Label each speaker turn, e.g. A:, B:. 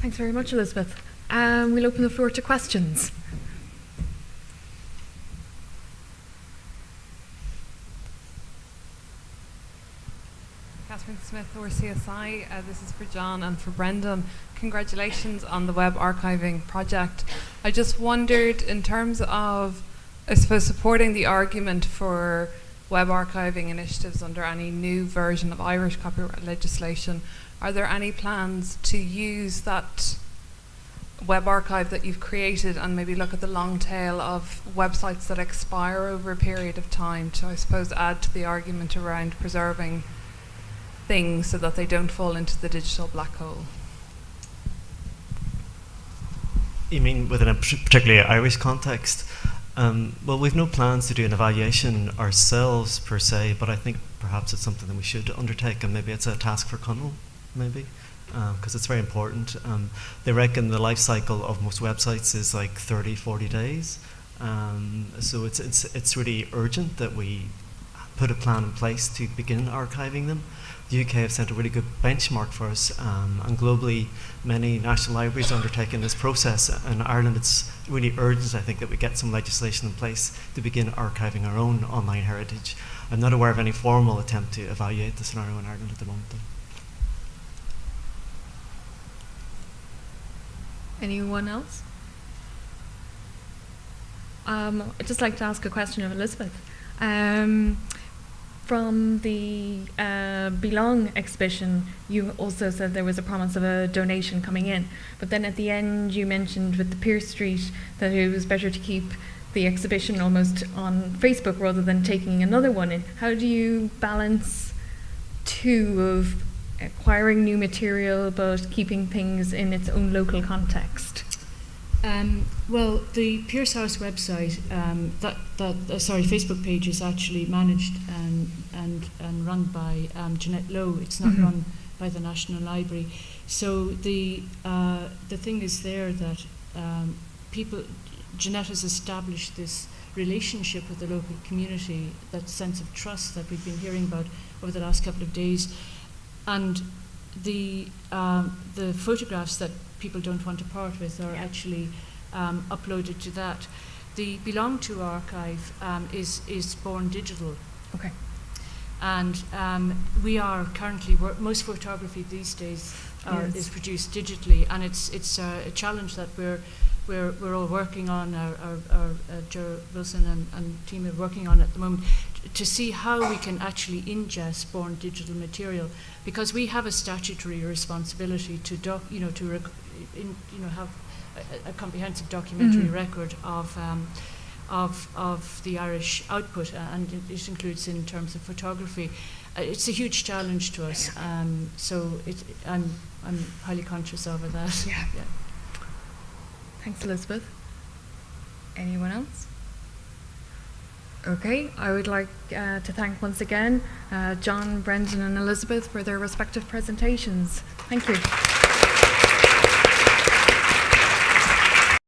A: Thanks very much, Elizabeth. We'll open the floor to questions.
B: Catherine Smith, or CSI. This is for John and for Brendan. Congratulations on the web archiving project. I just wondered, in terms of, I suppose, supporting the argument for web archiving initiatives under any new version of Irish copyright legislation, are there any plans to use that web archive that you've created and maybe look at the long tail of websites that expire over a period of time to, I suppose, add to the argument around preserving things so that they don't fall into the digital black hole?
C: You mean within a particularly Irish context? Well, we've no plans to do an evaluation ourselves per se, but I think perhaps it's something that we should undertake, and maybe it's a task for Connell, maybe, because it's very important. They reckon the life cycle of most websites is like 30, 40 days. So it's really urgent that we put a plan in place to begin archiving them. The UK have set a really good benchmark for us, and globally many national libraries are undertaking this process. In Ireland it's really urgent, I think, that we get some legislation in place to begin archiving our own online heritage. I'm not aware of any formal attempt to evaluate the scenario in Ireland at the moment, though.
A: Anyone else? I'd just like to ask a question of Elizabeth. From the Belong exhibition, you also said there was a promise of a donation coming in, but then at the end you mentioned with the Pierce Street that it was better to keep the exhibition almost on Facebook rather than taking another one in. How do you balance two of acquiring new material but keeping things in its own local context?
D: Well, the Pierce House website, Facebook page is actually managed and run by Jeanette Lowe. It's not run by the National Library. So the thing is there that Jeanette has established this relationship with the local community, that sense of trust that we've been hearing about over the last couple of days, and the photographs that people don't want to part with are actually uploaded to that. The Belong To archive is born digital.
A: Okay.
D: And we are currently most photography these days is produced digitally, and it's a challenge that we're all working on. Our Joe Wilson and team are working on at the moment to see how we can actually ingest born digital material, because we have a statutory responsibility to have a comprehensive documentary record of the Irish output, and it includes in terms of photography. It's a huge challenge to us, so I'm highly conscious of that.
A: Yeah. Thanks, Elizabeth. Anyone else? Okay, I would like to thank once again John, Brendan and Elizabeth for their respective presentations. Thank you.